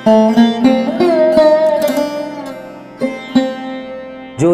जो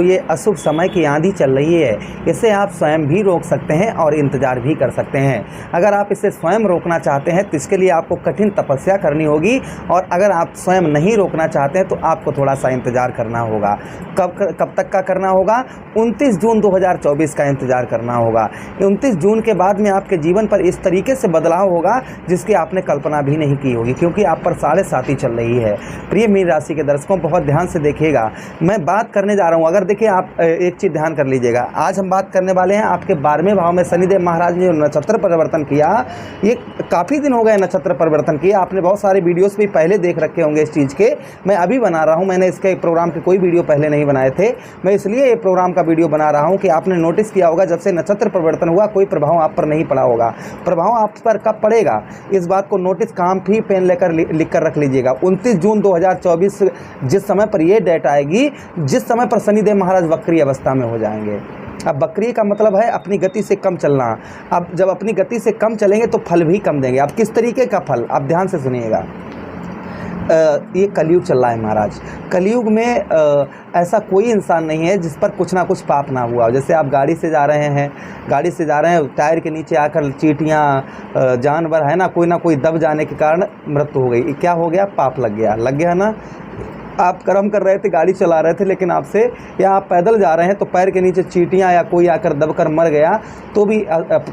ये अशुभ समय की आंधी चल रही है, इसे आप स्वयं भी रोक सकते हैं और इंतज़ार भी कर सकते हैं। अगर आप इसे स्वयं रोकना चाहते हैं तो इसके लिए आपको कठिन तपस्या करनी होगी, और अगर आप स्वयं नहीं रोकना चाहते हैं तो आपको थोड़ा सा इंतज़ार करना होगा। कब तक का करना होगा? 29 जून 2024 का इंतज़ार करना होगा। 29 जून के बाद में आपके जीवन पर इस तरीके से बदलाव होगा जिसकी आपने कल्पना भी नहीं की होगी, क्योंकि आप पर 7.5 चल रही है। प्रिय मीन राशि के दर्शकों, बहुत ध्यान से देखिएगा, मैं बात करने जा रहा हूँ। अगर देखिए, आप एक चीज़ ध्यान कर लीजिएगा, आज हम बात करने वाले हैं आपके 12वें भाव में शनिदेव महाराज ने जो नक्षत्र परिवर्तन किया। ये काफ़ी दिन हो गए नक्षत्र परिवर्तन किए, आपने बहुत सारे वीडियोस भी पहले देख रखे होंगे इस चीज़ के। मैं अभी बना रहा हूँ, मैंने इसके प्रोग्राम के कोई वीडियो पहले नहीं बनाए थे। मैं इसलिए ये प्रोग्राम का वीडियो बना रहा हूँ कि आपने नोटिस किया होगा, जब से नक्षत्र परिवर्तन हुआ कोई प्रभाव आप पर नहीं पड़ा होगा। प्रभाव आप पर कब पड़ेगा, इस बात को नोटिस काम भी पेन लेकर लिख कर रख लीजिएगा। 29 जून 2024 जिस समय पर यह डेट आएगी, जिस समय पर शनिदेव महाराज वक्री अवस्था में हो जाएंगे। अब वक्री का मतलब है अपनी गति से कम चलना। अब जब अपनी गति से कम चलेंगे तो फल भी कम देंगे। अब किस तरीके का फल, आप ध्यान से सुनिएगा। ये कलयुग चल रहा है महाराज। कलयुग में ऐसा कोई इंसान नहीं है जिस पर कुछ ना कुछ पाप ना हुआ। जैसे आप गाड़ी से जा रहे हैं, टायर के नीचे आकर चींटियाँ, जानवर है ना कोई दब जाने के कारण मृत्यु हो गई। क्या हो गया? पाप लग गया ना। आप कर्म कर रहे थे, गाड़ी चला रहे थे, लेकिन आपसे, या आप पैदल जा रहे हैं तो पैर के नीचे चींटियाँ या कोई आकर दबकर मर गया तो भी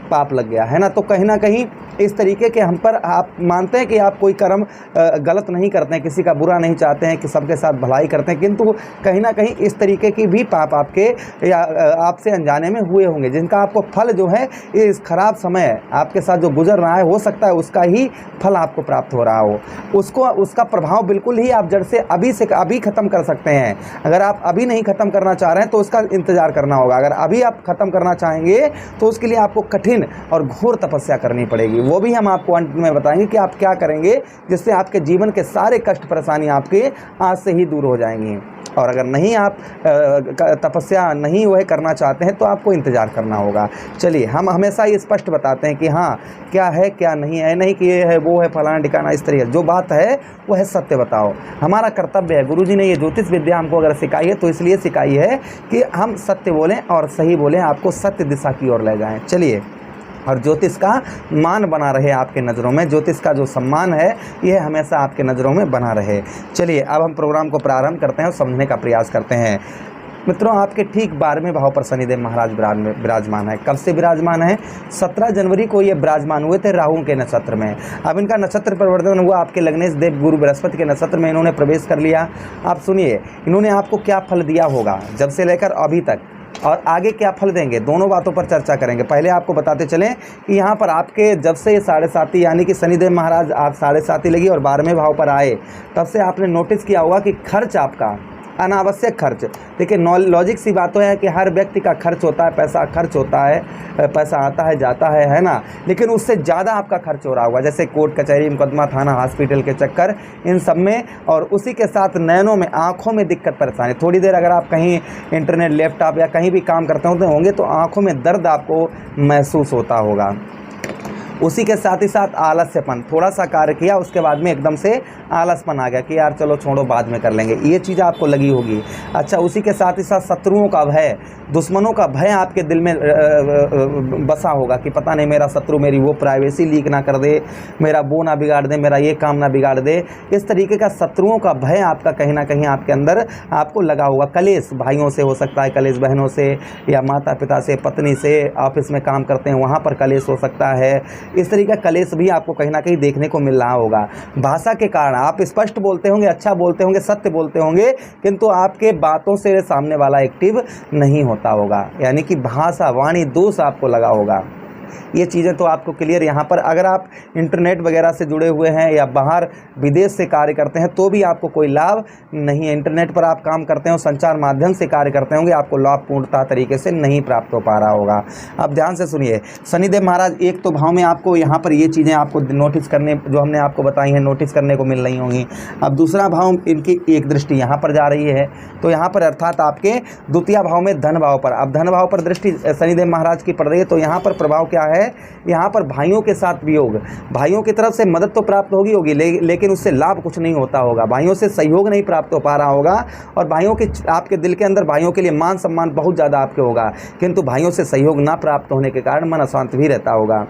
पाप लग गया है ना। तो कहीं ना कहीं इस तरीके के हम पर, आप मानते हैं कि आप कोई कर्म गलत नहीं करते हैं, किसी का बुरा नहीं चाहते हैं, कि सबके साथ भलाई करते हैं, किंतु कहीं ना कहीं इस तरीके की भी पाप आपके या आपसे अनजाने में हुए होंगे, जिनका आपको फल जो है इस खराब समय आपके साथ जो गुजर रहा है, हो सकता है उसका ही फल आपको प्राप्त हो रहा हो। उसका प्रभाव बिल्कुल ही आप जड़ से अभी ख़त्म कर सकते हैं। अगर आप अभी नहीं ख़त्म करना चाह रहे हैं तो उसका इंतज़ार करना होगा। अगर अभी आप ख़त्म करना चाहेंगे तो उसके लिए आपको कठिन और घोर तपस्या करनी पड़ेगी। वो भी हम आपको अंत में बताएंगे कि आप क्या करेंगे जिससे आपके जीवन के सारे कष्ट परेशानी आपके आज से ही दूर हो जाएंगी। और अगर नहीं, आप तपस्या नहीं वह करना चाहते हैं तो आपको इंतज़ार करना होगा। चलिए, हम हमेशा ये स्पष्ट बताते हैं कि हाँ क्या है क्या नहीं है, नहीं कि ये है वो है फलाना ठिकाना, इस तरीके जो बात है वो है सत्य बताओ। हमारा कर्तव्य है। गुरुजी ने ये ज्योतिष विद्या हमको अगर सिखाई है तो इसलिए सिखाई है कि हम सत्य बोलें और सही बोलें, आपको सत्य दिशा की ओर ले जाएँ। चलिए, और ज्योतिष का मान बना रहे आपके नज़रों में, ज्योतिष का जो सम्मान है यह हमेशा आपके नज़रों में बना रहे। चलिए, अब हम प्रोग्राम को प्रारंभ करते हैं और समझने का प्रयास करते हैं। मित्रों, आपके ठीक 12वें भाव पर शनिदेव महाराज विराजमान है। कब से विराजमान है? 17 जनवरी को ये विराजमान हुए थे राहु के नक्षत्र में। अब इनका नक्षत्र परिवर्तन हुआ, आपके लग्नेश देव गुरु बृहस्पति के नक्षत्र में इन्होंने प्रवेश कर लिया। आप सुनिए, इन्होंने आपको क्या फल दिया होगा जब से लेकर अभी तक, और आगे क्या फल देंगे, दोनों बातों पर चर्चा करेंगे। पहले आपको बताते चलें कि यहाँ पर आपके जब से ये 7.5 यानी कि शनिदेव महाराज आप 7.5 लगी और 12वें भाव पर आए, तब से आपने नोटिस किया होगा कि खर्च आपका, अनावश्यक खर्च, देखिए लॉजिक सी बातों है कि हर व्यक्ति का खर्च होता है, पैसा खर्च होता है, पैसा आता है जाता है ना, लेकिन उससे ज़्यादा आपका खर्च हो रहा होगा। जैसे कोर्ट कचहरी, मुकदमा, थाना, हॉस्पिटल के चक्कर, इन सब में, और उसी के साथ नयनों में, आँखों में दिक्कत परेशानी। थोड़ी देर अगर आप कहीं इंटरनेट, लैपटॉप या कहीं भी काम करते होंगे तो आँखों में दर्द आपको महसूस होता होगा। उसी के साथ ही साथ आलस्यपन, थोड़ा सा कार्य किया उसके बाद में एकदम से आलसपन आ गया कि यार चलो छोड़ो बाद में कर लेंगे, ये चीज़ आपको लगी होगी। अच्छा, उसी के साथ ही साथ शत्रुओं का भय, दुश्मनों का भय आपके दिल में बसा होगा कि पता नहीं मेरा शत्रु मेरी वो प्राइवेसी लीक ना कर दे, मेरा वो ना बिगाड़ दे, मेरा ये काम ना बिगाड़ दे। इस तरीके का शत्रुओं का भय आपका कहीं ना कहीं आपके अंदर आपको लगा होगा। कलेश भाइयों से हो सकता है, कलेश बहनों से, या माता पिता से, पत्नी से, ऑफिस में काम करते हैं वहाँ पर कलेश हो सकता है। इस तरीके का कलेश भी आपको कहीं ना कहीं देखने को मिल रहा होगा। भाषा के कारण आप स्पष्ट बोलते होंगे, अच्छा बोलते होंगे, सत्य बोलते होंगे, किंतु आपके बातों से सामने वाला एक्टिव नहीं होता होगा, यानी कि भाषा वाणी दोष आपको लगा होगा। ये चीज़ें तो आपको क्लियर। यहाँ पर अगर आप इंटरनेट वगैरह से जुड़े हुए हैं या बाहर विदेश से कार्य करते हैं तो भी आपको कोई लाभ नहीं है। इंटरनेट पर आप काम करते हो, संचार माध्यम से कार्य करते होंगे, आपको लाभ पूर्णतः तरीके से नहीं प्राप्त हो पा रहा होगा। अब ध्यान से सुनिए, शनिदेव महाराज एक तो भाव में आपको यहाँ पर ये चीज़ें आपको नोटिस करने, जो हमने आपको बताई हैं, नोटिस करने को मिल रही होंगी। अब दूसरा भाव, इनकी एक दृष्टि यहाँ पर जा रही है, तो यहाँ पर अर्थात आपके द्वितीय भाव में धन भाव पर, अब धन भाव पर दृष्टि शनिदेव महाराज की पड़ रही है, तो यहाँ पर प्रभाव क्या है, यहाँ पर भाइयों के साथ वियोग, भाइयों की तरफ से मदद तो प्राप्त होगी लेकिन उससे लाभ कुछ नहीं होता होगा, भाइयों से सहयोग नहीं प्राप्त हो पा रहा होगा, और भाइयों के आपके दिल के अंदर भाइयों के लिए मान सम्मान बहुत ज़्यादा आपके होगा, किंतु भाइयों से सहयोग ना प्राप्त होने के कारण मन अशांत भी रहता होगा।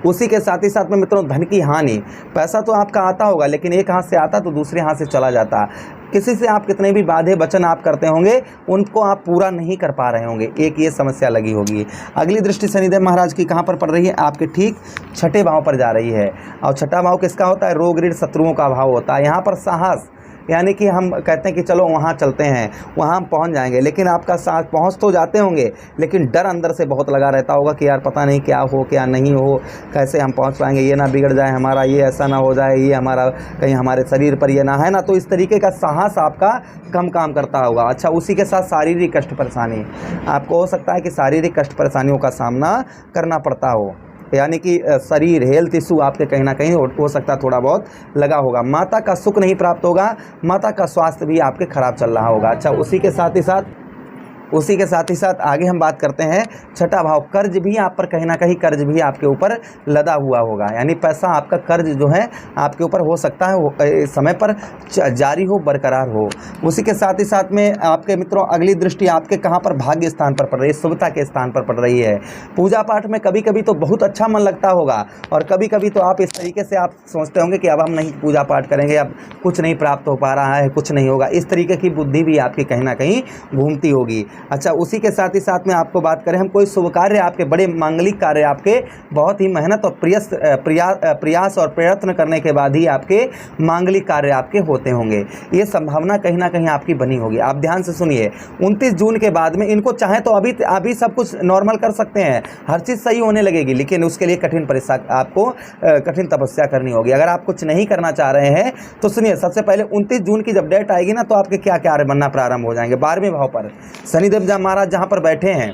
उसी के साथ ही साथ में मित्रों धन की हानि, पैसा तो आपका आता होगा लेकिन एक हाथ से आता तो दूसरे हाथ से चला जाता। किसी से आप कितने भी वादे वचन आप करते होंगे उनको आप पूरा नहीं कर पा रहे होंगे, एक ये समस्या लगी होगी। अगली दृष्टि शनिदेव महाराज की कहाँ पर पड़ रही है, आपके ठीक छठे भाव पर जा रही है, और छठा भाव किसका होता है, रोग ऋण शत्रुओं का भाव होता है। यहाँ पर साहस, यानी कि हम कहते हैं कि चलो वहाँ चलते हैं, वहाँ हम पहुँच जाएंगे, लेकिन आपका साथ पहुँच तो जाते होंगे लेकिन डर अंदर से बहुत लगा रहता होगा कि यार पता नहीं क्या हो क्या नहीं हो, कैसे हम पहुँच पाएंगे, ये ना बिगड़ जाए हमारा, ये ऐसा ना हो जाए, ये हमारा कहीं हमारे शरीर पर ये ना है ना, तो इस तरीके का साहस आपका कम काम करता होगा। अच्छा, उसी के साथ शारीरिक कष्ट परेशानी, आपको हो सकता है कि शारीरिक कष्ट परेशानियों का सामना करना पड़ता हो, यानी कि शरीर हेल्थ इशू आपके कहीं ना कहीं हो सकता है थोड़ा बहुत लगा होगा। माता का सुख नहीं प्राप्त होगा, माता का स्वास्थ्य भी आपके खराब चल रहा होगा। अच्छा, उसी के साथ ही साथ आगे हम बात करते हैं छठा भाव, कर्ज भी आप पर कहीं ना कहीं कर्ज भी आपके ऊपर लदा हुआ होगा, यानी पैसा आपका कर्ज जो है आपके ऊपर हो सकता है समय पर जारी हो, बरकरार हो। उसी के साथ ही साथ में आपके मित्रों अगली दृष्टि आपके कहाँ पर, भाग्य स्थान पर पड़ रही है, शुभता के स्थान पर पड़ रही है। पूजा पाठ में कभी कभी तो बहुत अच्छा मन लगता होगा, और कभी कभी तो आप इस तरीके से आप सोचते होंगे कि अब हम नहीं पूजा पाठ करेंगे, अब कुछ नहीं प्राप्त हो पा रहा है, कुछ नहीं होगा, इस तरीके की बुद्धि भी आपकी कहीं ना कहीं घूमती होगी। अच्छा, उसी के साथ ही साथ में आपको बात करें हम, कोई शुभ कार्य आपके, बड़े मांगलिक कार्य आपके बहुत ही मेहनत और प्रयास और प्रयत्न करने के बाद ही आपके मांगलिक कार्य आपके होते होंगे, ये संभावना कहीं ना कहीं आपकी बनी होगी। आप ध्यान से सुनिए, 29 जून के बाद में इनको चाहे तो अभी सब कुछ नॉर्मल कर सकते हैं, हर चीज़ सही होने लगेगी, लेकिन उसके लिए कठिन तपस्या करनी होगी। अगर आप कुछ नहीं करना चाह रहे हैं तो सुनिए, सबसे पहले 29 जून की जब डेट आएगी ना, तो आपके क्या कार्य बनना प्रारंभ हो जाएंगे। 12वें भाव पर शनिदेव महाराज जहाँ पर बैठे हैं,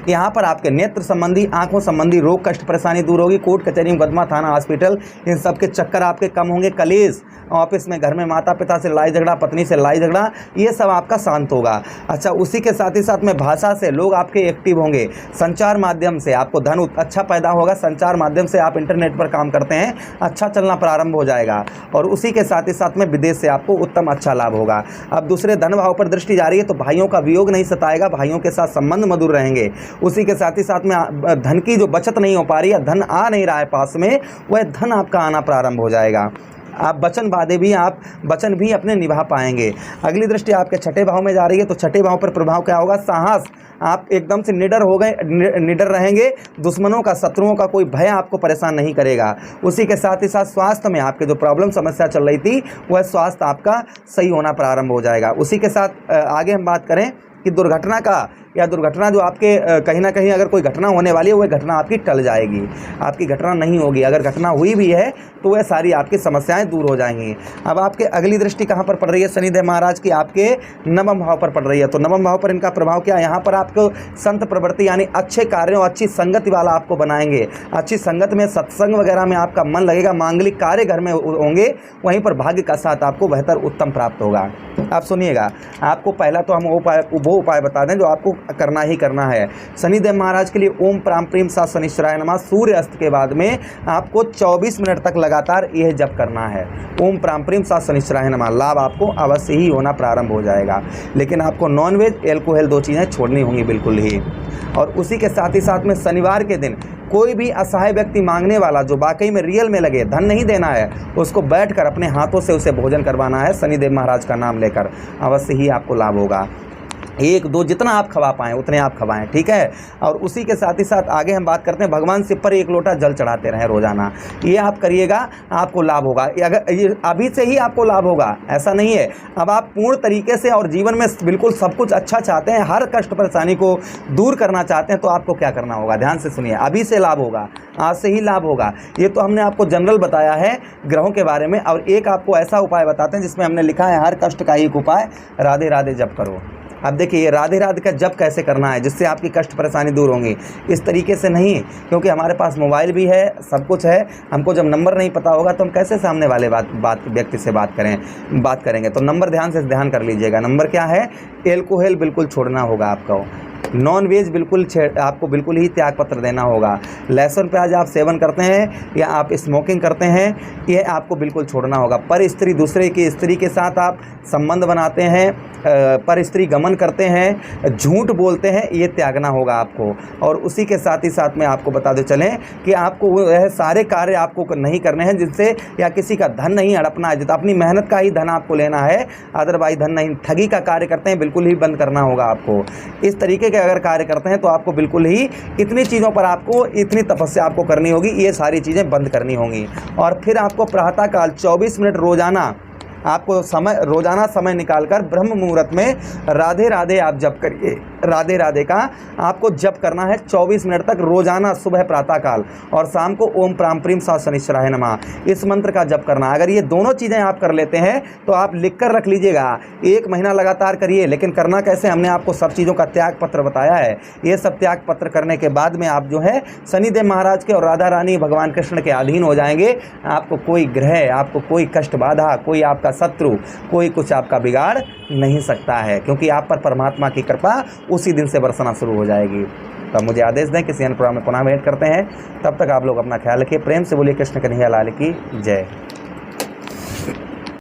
यहाँ पर आपके नेत्र संबंधी, आंखों संबंधी रोग कष्ट परेशानी दूर होगी, कोर्ट कचहरी मुकदमा थाना हॉस्पिटल इन सब के चक्कर आपके कम होंगे, कलेश ऑफिस में, घर में माता पिता से लड़ाई झगड़ा, पत्नी से लड़ाई झगड़ा, ये सब आपका शांत होगा। अच्छा, उसी के साथ ही साथ में भाषा से लोग आपके एक्टिव होंगे, संचार माध्यम से आपको धन अच्छा पैदा होगा, संचार माध्यम से आप इंटरनेट पर काम करते हैं, अच्छा चलना प्रारंभ हो जाएगा, और उसी के साथ ही साथ में विदेश से आपको उत्तम अच्छा लाभ होगा। अब दूसरे धन भाव पर दृष्टि जा रही है, तो भाइयों का वियोग नहीं सताएगा, भाइयों के साथ संबंध मधुर रहेंगे। उसी के साथ ही साथ में धन की जो बचत नहीं हो पा रही है, धन आ नहीं रहा है पास में, वह धन आपका आना प्रारंभ हो जाएगा। आप वचन भी अपने निभा पाएंगे। अगली दृष्टि आपके छठे भाव में जा रही है, तो छठे भाव पर प्रभाव क्या होगा, साहस, आप एकदम से निडर रहेंगे, दुश्मनों का, शत्रुओं का कोई भय आपको परेशान नहीं करेगा। उसी के साथ ही साथ स्वास्थ्य में आपके जो प्रॉब्लम समस्या चल रही थी, वह स्वास्थ्य आपका सही होना प्रारंभ हो जाएगा। उसी के साथ आगे हम बात करें कि दुर्घटना जो आपके कहीं ना कहीं अगर कोई घटना होने वाली है, वह घटना आपकी टल जाएगी, आपकी घटना नहीं होगी, अगर घटना हुई भी है तो वह सारी आपकी समस्याएं दूर हो जाएंगी। अब आपके अगली दृष्टि कहाँ पर पड़ रही है, शनिदेव महाराज की आपके नवम भाव पर पड़ रही है, तो नवम भाव पर इनका प्रभाव क्या है, यहाँ पर आपको संत प्रवृत्ति यानी अच्छे कार्यों, अच्छी संगति वाला आपको बनाएंगे, अच्छी संगत में, सत्संग वगैरह में आपका मन लगेगा, मांगलिक कार्य घर में होंगे, वहीं पर भाग्य का साथ आपको बेहतर उत्तम प्राप्त होगा। आप सुनिएगा, आपको पहला तो हम वो उपाय बता दें जो आपको करना ही करना है। शनिदेव महाराज के लिए ओम प्राम प्रीम सा शनिश्चराय नमः, सूर्य अस्त के बाद में आपको 24 मिनट तक लगातार यह जप करना है, ओम प्राम प्रीम सा शनिश्चराय नमः। लाभ आपको अवश्य ही होना प्रारंभ हो जाएगा, लेकिन आपको नॉनवेज, एल्कोहल 2 चीज़ें छोड़नी होंगी बिल्कुल ही। और उसी के साथ ही साथ में शनिवार के दिन कोई भी असहाय व्यक्ति मांगने वाला, जो वाकई में रियल में लगे, धन नहीं देना है, उसको बैठकर अपने हाथों से उसे भोजन करवाना है, शनिदेव महाराज का नाम लेकर, अवश्य ही आपको लाभ होगा। 1-2 जितना आप खवा पाएँ उतने आप खवाएं, ठीक है। और उसी के साथ ही साथ आगे हम बात करते हैं, भगवान शिव पर 1 लोटा जल चढ़ाते रहें रोजाना, ये आप करिएगा, आपको लाभ होगा। अगर ये अभी से ही आपको लाभ होगा ऐसा नहीं है, अब आप पूर्ण तरीके से और जीवन में बिल्कुल सब कुछ अच्छा चाहते हैं, हर कष्ट परेशानी को दूर करना चाहते हैं, तो आपको क्या करना होगा, ध्यान से सुनिए, अभी से लाभ होगा, आज से ही लाभ होगा। ये तो हमने आपको जनरल बताया है ग्रहों के बारे में, और एक आपको ऐसा उपाय बताते हैं जिसमें हमने लिखा है हर कष्ट का एक उपाय, राधे राधे जप करो। अब देखिए, ये राधे राधे का जप कैसे करना है जिससे आपकी कष्ट परेशानी दूर होंगी, इस तरीके से नहीं, क्योंकि हमारे पास मोबाइल भी है, सब कुछ है, हमको जब नंबर नहीं पता होगा तो हम कैसे सामने वाले व्यक्ति से बात करेंगे। तो नंबर ध्यान से ध्यान कर लीजिएगा। नंबर क्या है, एल्कोहल बिल्कुल छोड़ना होगा आपको, नॉन वेज बिल्कुल आपको बिल्कुल ही त्याग पत्र देना होगा। लहसुन प्याज आप सेवन करते हैं या आप स्मोकिंग करते हैं, ये आपको बिल्कुल छोड़ना होगा। पर स्त्री, दूसरे की स्त्री के साथ आप संबंध बनाते हैं, पर स्त्री गमन करते हैं, झूठ बोलते हैं, ये त्यागना होगा आपको। और उसी के साथ ही साथ में आपको बता दे चलें कि आपको वह सारे कार्य आपको नहीं करने हैं जिनसे, या किसी का धन नहीं हड़पना है, तो अपनी मेहनत का ही धन आपको लेना है, अदरवाइज धन नहीं। ठगी का कार्य करते हैं, बिल्कुल ही बंद करना होगा आपको। इस तरीके के अगर कार्य करते हैं तो आपको बिल्कुल ही इतनी चीज़ों पर आपको इतनी तपस्या आपको करनी होगी, ये सारी चीज़ें बंद करनी होंगी। और फिर आपको प्रातःकाल 24 मिनट रोज़ाना आपको रोज़ाना समय निकालकर ब्रह्म मुहूर्त में राधे राधे आप जप करिए। राधे राधे का आपको जप करना है 24 मिनट तक रोज़ाना, सुबह प्रातःकाल और शाम को ओम प्राम प्रीम सा शनिश्चराय नमः, इस मंत्र का जप करना। अगर ये दोनों चीज़ें आप कर लेते हैं तो आप लिख कर रख लीजिएगा, 1 महीना लगातार करिए। लेकिन करना कैसे, हमने आपको सब चीज़ों का त्याग पत्र बताया है। ये सब त्याग पत्र करने के बाद में आप जो है शनिदेव महाराज के और राधा रानी भगवान कृष्ण के अधीन हो जाएंगे। आपको कोई ग्रह, आपको कोई कष्ट बाधा, कोई आपका शत्रु, कोई कुछ आपका बिगाड़ नहीं सकता है, क्योंकि आप पर परमात्मा की कृपा उसी दिन से बरसना शुरू हो जाएगी। तो अब मुझे आदेश दें, किसी अन्य प्रोग्राम में पुनः भेंट करते हैं। तब तक आप लोग अपना ख्याल रखिए। प्रेम से बोलिए कृष्ण कन्हैया लाल की जय।